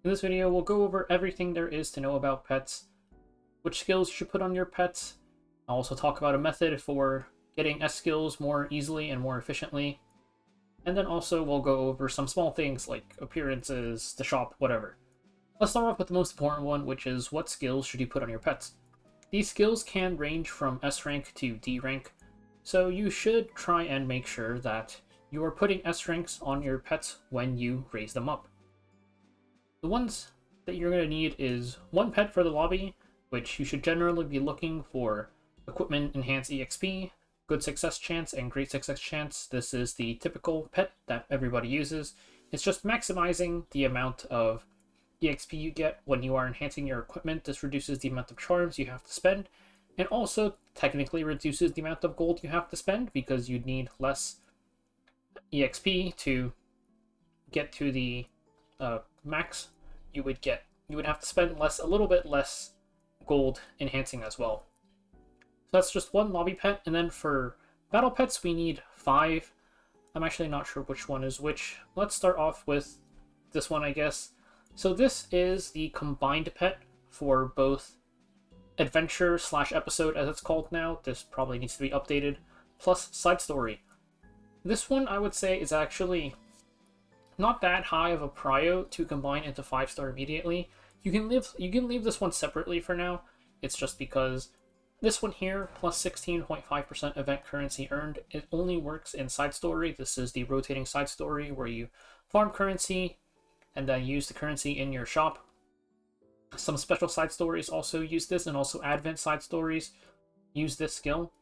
In this video, we'll go over everything there is to know about pets, which skills you should put on your pets. I'll also talk about a method for getting S skills more easily and more efficiently. And then also we'll go over some small things like appearances, the shop, whatever. Let's start off with the most important one, which is what skills should you put on your pets. These skills can range from S rank to D rank, so you should try and make sure that you are putting S ranks on your pets when you raise them up. The ones that you're going to need is one pet for the lobby, which you should generally be looking for equipment enhanced EXP, good success chance, and great success chance. This is the typical pet that everybody uses. It's just maximizing the amount of EXP you get when you are enhancing your equipment. This reduces the amount of charms you have to spend, and also technically reduces the amount of gold you have to spend because you need less EXP to get to the max. You would have to spend a little bit less gold enhancing as well. So that's just one lobby pet, and then for battle pets we need 5. I'm actually not sure which one is which. Let's start off with this one, I guess. So this is the combined pet for both adventure / episode, as it's called now. This probably needs to be updated, plus side story. This one I would say is actually not that high of a prio to combine into 5-star immediately. You can leave this one separately for now. It's just because this one here, plus 16.5% event currency earned, it only works in side story. This is the rotating side story where you farm currency and then use the currency in your shop. Some special side stories also use this, and also advent side stories use this skill.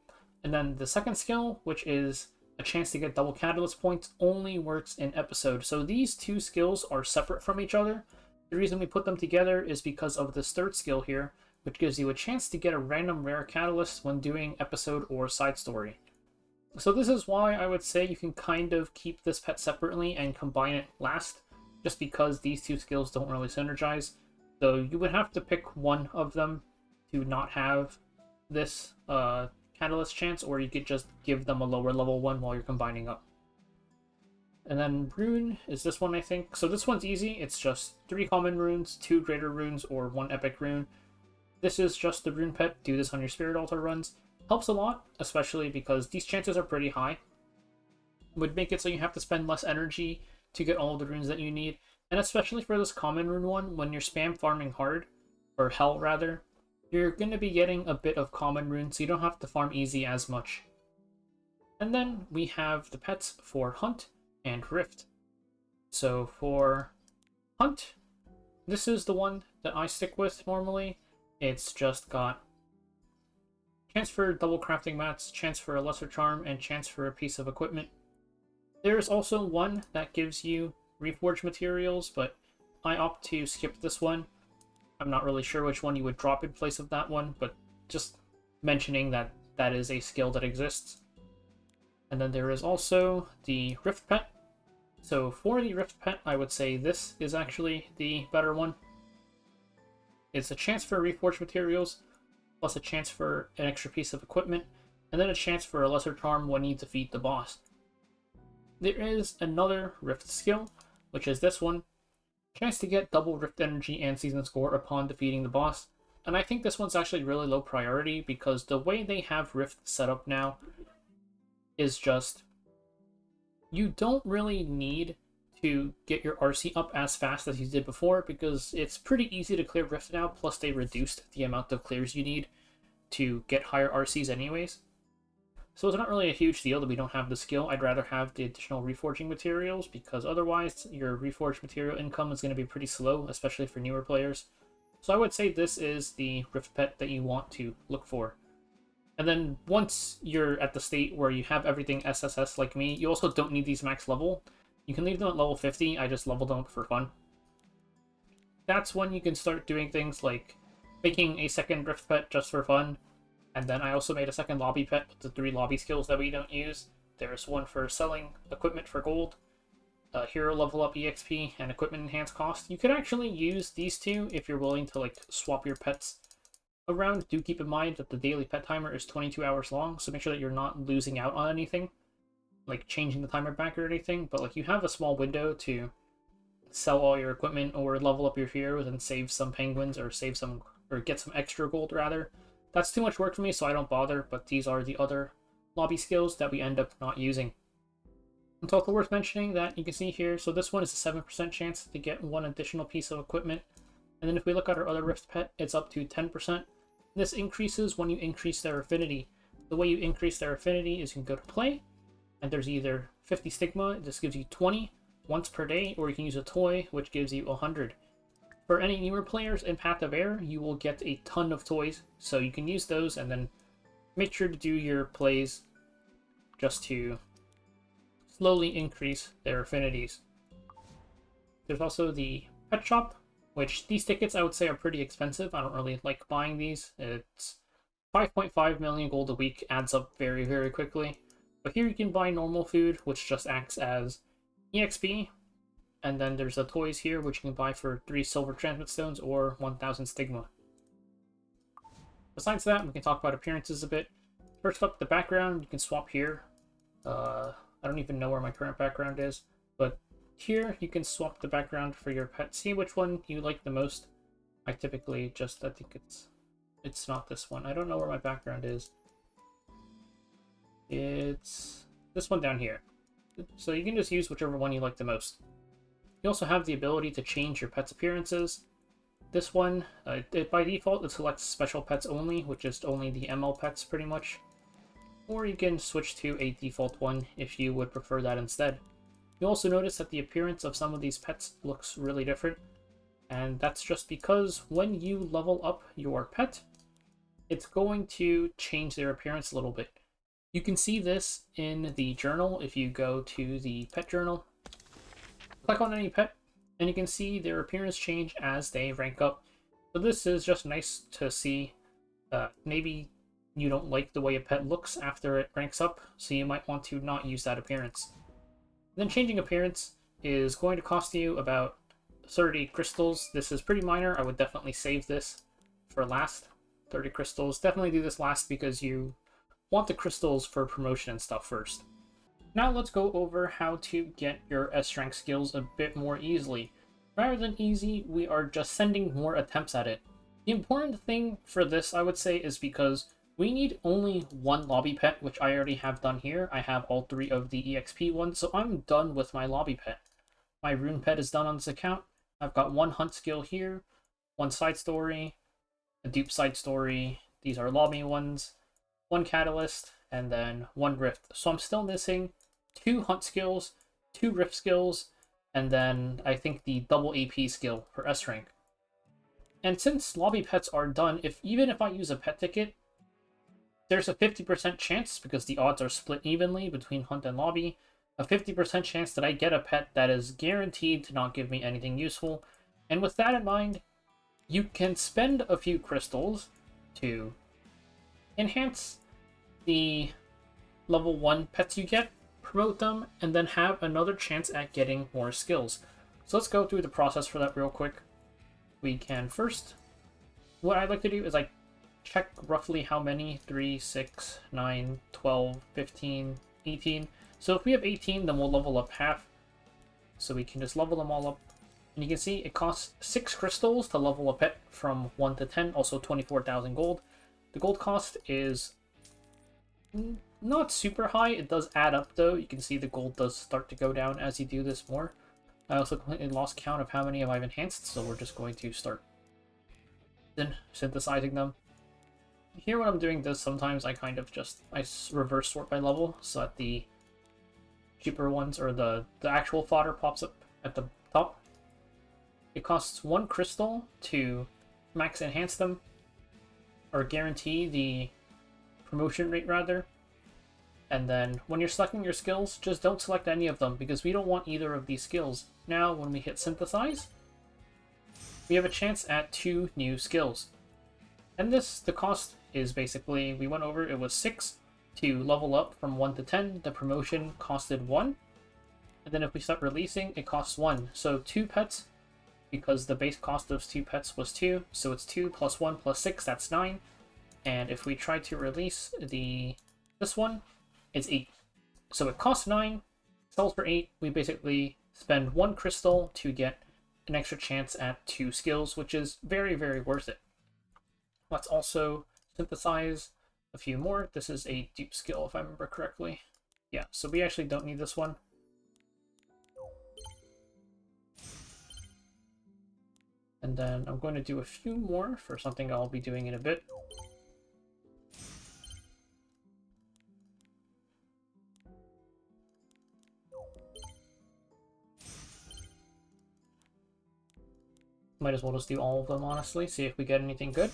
And then the second skill, which is a chance to get double catalyst points, only works in episode. So these two skills are separate from each other. The reason we put them together is because of this third skill here, which gives you a chance to get a random rare catalyst when doing episode or side story. So this is why I would say you can kind of keep this pet separately and combine it last, just because these two skills don't really synergize. So you would have to pick one of them to not have this catalyst chance, or you could just give them a lower level one while you're combining up. And then Rune is this one, I think. So this one's easy. It's just 3 common runes, 2 greater runes, or 1 epic rune. This is just the Rune pet. Do this on your Spirit Altar runs. Helps a lot, especially because these chances are pretty high. Would make it so you have to spend less energy to get all the runes that you need. And especially for this common rune one, when you're spam farming hard, or hell rather, you're going to be getting a bit of common runes, so you don't have to farm easy as much. And then we have the pets for Hunt and Rift. So for Hunt, this is the one that I stick with normally. It's just got chance for double crafting mats, chance for a lesser charm, and chance for a piece of equipment. There's also one that gives you reforged materials, but I opt to skip this one. I'm not really sure which one you would drop in place of that one, but just mentioning that that is a skill that exists. And then there is also the Rift pet. So for the Rift pet, I would say this is actually the better one. It's a chance for reforged materials, plus a chance for an extra piece of equipment, and then a chance for a lesser charm when you defeat the boss. There is another Rift skill, which is this one. Chance to get double Rift energy and season score upon defeating the boss. And I think this one's actually really low priority because the way they have Rift set up now is just, you don't really need to get your RC up as fast as you did before because it's pretty easy to clear Rift now, plus they reduced the amount of clears you need to get higher RCs anyways. So it's not really a huge deal that we don't have the skill. I'd rather have the additional reforging materials because otherwise your reforged material income is going to be pretty slow, especially for newer players. So I would say this is the Rift pet that you want to look for. And then once you're at the state where you have everything SSS like me, you also don't need these max level. You can leave them at level 50, I just leveled them up for fun. That's when you can start doing things like making a second Rift pet just for fun. And then I also made a second lobby pet with the 3 lobby skills that we don't use. There's one for selling equipment for gold, hero level up EXP, and equipment enhanced cost. You could actually use these 2 if you're willing to like swap your pets around. Do keep in mind that the daily pet timer is 22 hours long, so make sure that you're not losing out on anything, like changing the timer back or anything. But like you have a small window to sell all your equipment or level up your heroes and save some penguins or save some or get some extra gold rather. That's too much work for me, so I don't bother, but these are the other lobby skills that we end up not using. It's also worth mentioning that you can see here, so this one is a 7% chance to get one additional piece of equipment. And then if we look at our other Rift pet, it's up to 10%. This increases when you increase their affinity. The way you increase their affinity is you can go to play, and there's either 50 stigma, this gives you 20 once per day, or you can use a toy, which gives you 100. For any newer players in Path of Air, you will get a ton of toys, so you can use those and then make sure to do your plays just to slowly increase their affinities. There's also the pet shop, which these tickets I would say are pretty expensive. I don't really like buying these. It's 5.5 million gold a week, adds up very, very quickly. But here you can buy normal food, which just acts as EXP. And then there's the toys here, which you can buy for 3 silver transmit stones or 1,000 stigma. Besides that, we can talk about appearances a bit. First up, the background, you can swap here. I don't even know where my current background is, but here you can swap the background for your pet. See which one you like the most. I typically just, I think it's not this one. I don't know where my background is. It's this one down here. So you can just use whichever one you like the most. You also have the ability to change your pet's appearances. This one, by default, it selects special pets only, which is only the ML pets pretty much. Or you can switch to a default one if you would prefer that instead. You'll also notice that the appearance of some of these pets looks really different, and that's just because when you level up your pet, it's going to change their appearance a little bit. You can see this in the journal if you go to the pet journal. Click on any pet, and you can see their appearance change as they rank up. So this is just nice to see. Maybe you don't like the way a pet looks after it ranks up, so you might want to not use that appearance. Then changing appearance is going to cost you about 30 crystals. This is pretty minor. I would definitely save this for last. 30 crystals. Definitely do this last because you want the crystals for promotion and stuff first. Now let's go over how to get your S-rank skills a bit more easily. Rather than easy, we are just sending more attempts at it. The important thing for this, I would say, is because we need only one lobby pet, which I already have done here. I have all 3 of the EXP ones, so I'm done with my lobby pet. My Rune pet is done on this account. I've got 1 hunt skill here, 1 side story, a dupe side story. These are lobby ones, 1 catalyst, and then 1 rift. So I'm still missing 2 hunt skills, 2 rift skills, and then I think the double AP skill for S rank. And since lobby pets are done, even if I use a pet ticket, there's a 50% chance, because the odds are split evenly between hunt and lobby, a 50% chance that I get a pet that is guaranteed to not give me anything useful. And with that in mind, you can spend a few crystals to enhance the level 1 pets you get, promote them, and then have another chance at getting more skills. So let's go through the process for that real quick. We can first, what I like to do is I check roughly how many, 3, 6, 9, 12, 15, 18. So if we have 18, then we'll level up half. So we can just level them all up. And you can see it costs 6 crystals to level a pet from 1 to 10, also 24,000 gold. The gold cost is not super high. It does add up though. You can see the gold does start to go down as you do this more. I also completely lost count of how many I've enhanced, so we're just going to start then synthesizing them. Here when I'm doing this, sometimes I kind of just, I reverse sort by level so that the cheaper ones, or the actual fodder, pops up at the top. It costs 1 crystal to max enhance them, or guarantee the promotion rate rather. And then when you're selecting your skills, just don't select any of them because we don't want either of these skills. Now when we hit synthesize, we have a chance at 2 new skills. And the cost is basically, we went over, it was 6 to level up from 1 to 10. The promotion costed 1. And then if we start releasing, it costs 1. So 2 pets, because the base cost of 2 pets was 2. So it's 2 plus 1 plus 6, that's 9. And if we try to release this one, it's 8. So it costs 9, sells for 8. We basically spend 1 crystal to get an extra chance at 2 skills, which is very, very worth it. Let's also synthesize a few more. This is a dupe skill, if I remember correctly. Yeah, so we actually don't need this one. And then I'm going to do a few more for something I'll be doing in a bit. Might as well just do all of them, honestly, see if we get anything good.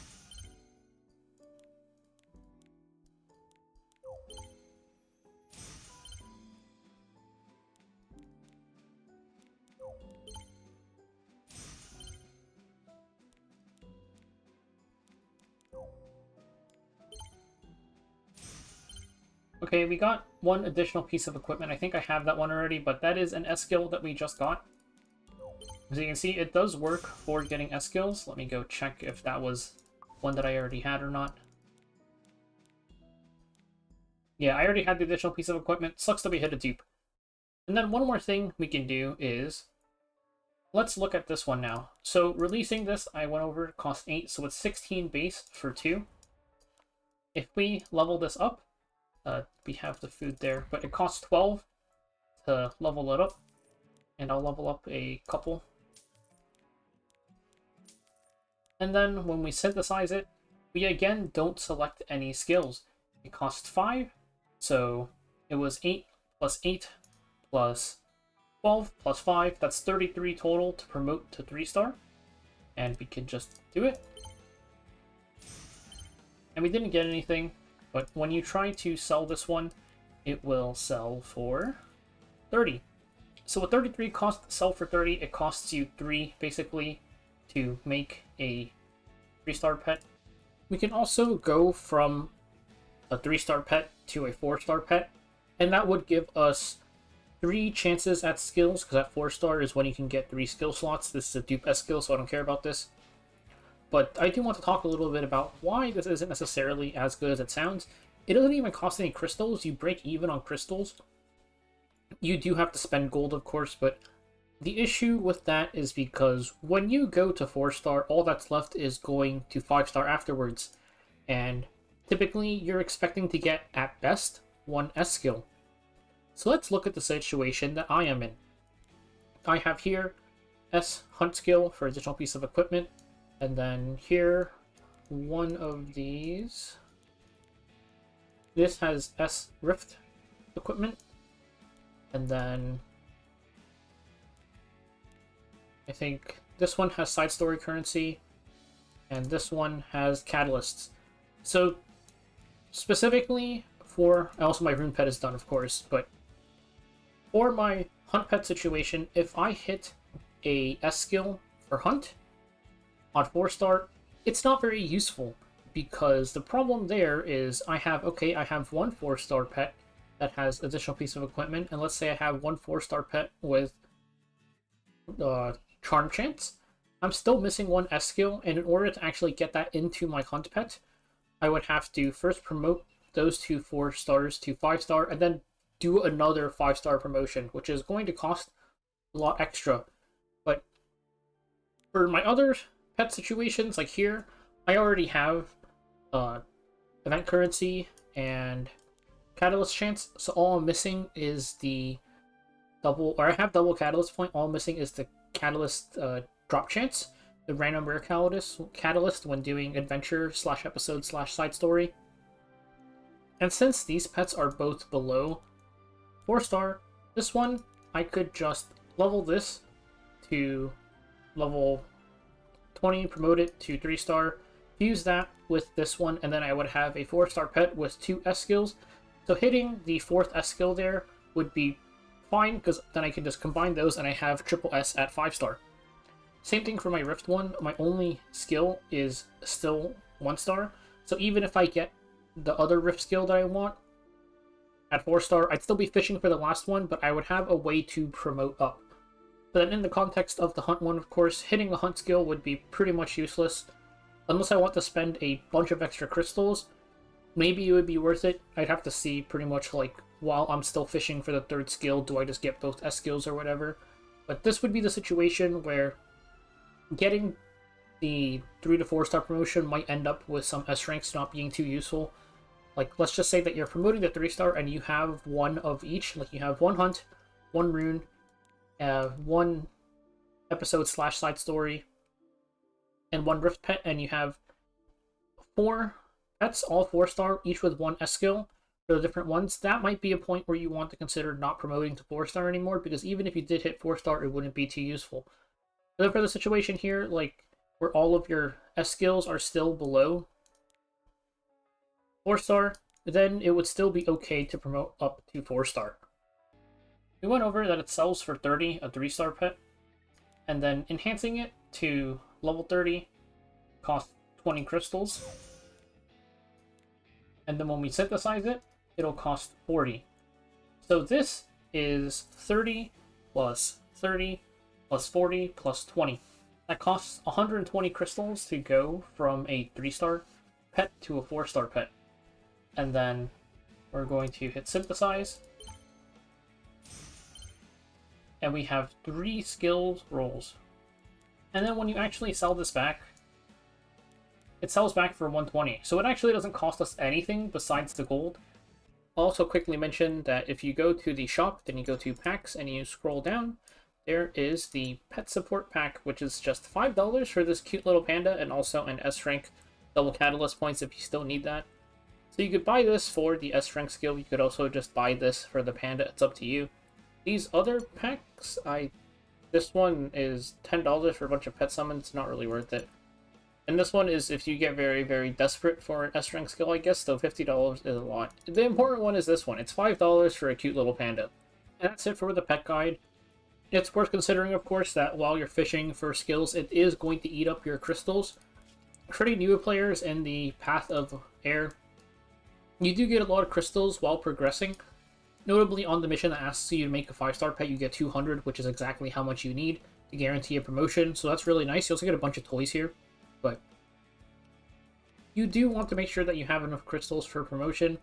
Okay, we got one additional piece of equipment. I think I have that one already, but that is an S skill that we just got. As you can see, it does work for getting S skills. Let me go check if that was one that I already had or not. Yeah, I already had the additional piece of equipment. Sucks that we hit a dupe. And then one more thing we can do is, let's look at this one now. So releasing this, I went over, it costs 8, so it's 16 base for 2. If we level this up, we have the food there, but it costs 12 to level it up, and I'll level up a couple. And then when we synthesize it, we again don't select any skills. It costs 5, so it was 8 plus 8 plus 12 plus 5, that's 33 total to promote to 3-star, and we can just do it. And we didn't get anything, but when you try to sell this one, it will sell for 30. So with 33 cost sell for 30, it costs you 3 basically to make a 3-star pet. We can also go from a 3-star pet to a 4-star pet, and that would give us 3 chances at skills, because at 4-star is when you can get 3 skill slots. This is a dupe S skill, so I don't care about this. But I do want to talk a little bit about why this isn't necessarily as good as it sounds. It doesn't even cost any crystals. You break even on crystals. You do have to spend gold, of course, but the issue with that is because when you go to 4-star, all that's left is going to 5-star afterwards. And typically, you're expecting to get, at best, 1 S skill. So let's look at the situation that I am in. I have here S hunt skill for additional piece of equipment. And then here, one of these. This has S rift equipment. And then I think this one has side story currency. And this one has catalysts. So specifically for, also my rune pet is done, of course, but for my hunt pet situation, if I hit a S skill for hunt on 4-star, it's not very useful, because the problem there is I have 1 4-star pet that has additional piece of equipment, and let's say I have 1 4-star pet with charm chance. I'm still missing 1 S skill, and in order to actually get that into my hunt pet, I would have to first promote those 2 4-stars to 5-star, and then do another 5-star promotion, which is going to cost a lot extra. But for my other pet situations, like here, I already have event currency and catalyst chance, so all I'm missing is the double, or I have double catalyst point, all I'm missing is the catalyst drop chance, the random rare catalyst when doing adventure / episode / side story. And since these pets are both below 4-star, this one I could just level this to level 20, promote it to 3-star, fuse that with this one, and then I would have a 4-star pet with 2 S skills. So hitting the 4th S skill there would be fine, because then I can just combine those and I have triple S at 5-star. Same thing for my Rift one. My only skill is still 1-star, so even if I get the other Rift skill that I want at 4-star, I'd still be fishing for the last one, but I would have a way to promote up. But then in the context of the hunt one, of course, hitting the hunt skill would be pretty much useless. Unless I want to spend a bunch of extra crystals, maybe it would be worth it. I'd have to see pretty much, like, while I'm still fishing for the 3rd skill, do I just get both S skills or whatever? But this would be the situation where getting the 3 to 4 star promotion might end up with some S ranks not being too useful. Like, let's just say that you're promoting the 3 star and you have one of each. Like, you have one hunt, one rune, one episode / side story, and one rift pet, and you have 4 pets, all 4 star, each with 1 S skill for the different ones. That might be a point where you want to consider not promoting to 4 star anymore, because even if you did hit 4 star, it wouldn't be too useful. But for the situation here, like, where all of your S skills are still below 4 star, then it would still be okay to promote up to 4 star. We went over that it sells for 30, a 3 star pet, and then enhancing it to level 30 costs 20 crystals. And then when we synthesize it, it'll cost 40. So this is 30 plus 30 plus 40 plus 20. That costs 120 crystals to go from a 3 star pet to a 4 star pet. And then we're going to hit synthesize. And we have 3 skills rolls. And then when you actually sell this back, it sells back for 120. So it actually doesn't cost us anything besides the gold. I'll also quickly mention that if you go to the shop, then you go to packs and you scroll down, there is the pet support pack, which is just $5 for this cute little panda, and also an S rank double catalyst points if you still need that. So you could buy this for the S rank skill. You could also just buy this for the panda. It's up to you. These other packs, this one is $10 for a bunch of pet summons. It's not really worth it. And this one is if you get very, very desperate for an S rank skill, I guess, though $50 is a lot. The important one is this one. It's $5 for a cute little panda. And that's it for the pet guide. It's worth considering, of course, that while you're fishing for skills, it is going to eat up your crystals. For any newer players in the Path of Air, you do get a lot of crystals while progressing. Notably, on the mission that asks you to make a 5 star pet, you get 200, which is exactly how much you need to guarantee a promotion. So that's really nice. You also get a bunch of toys here. But you do want to make sure that you have enough crystals for promotion.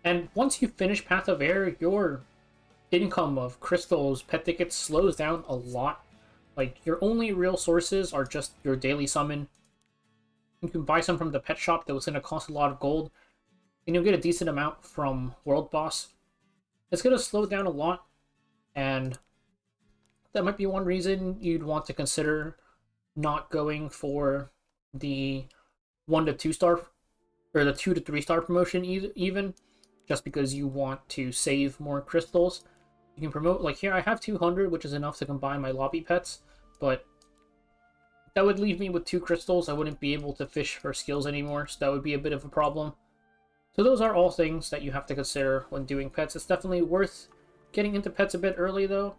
And once you finish Path of Air, your income of crystals, pet tickets, slows down a lot. Like, your only real sources are just your daily summon. You can buy some from the pet shop that was going to cost a lot of gold. And you'll get a decent amount from World Boss. It's going to slow down a lot. And that might be one reason you'd want to consider not going for the 1 to 2 star, or the 2 to 3 star promotion even, just because you want to save more crystals. You can promote, like here I have 200, which is enough to combine my lobby pets, but that would leave me with 2 crystals. I wouldn't be able to fish for skills anymore, so that would be a bit of a problem. So those are all things that you have to consider when doing pets. It's definitely worth getting into pets a bit early though,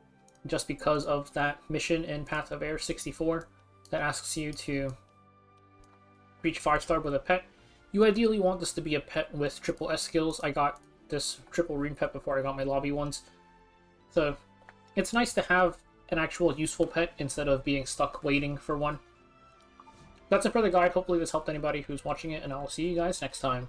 just because of that mission in Path of Air 64 that asks you to reach 5 star with a pet. You ideally want this to be a pet with triple S skills. I got this triple rune pet before I got my lobby ones. So it's nice to have an actual useful pet instead of being stuck waiting for one. That's it for the guide. Hopefully this helped anybody who's watching it, and I'll see you guys next time.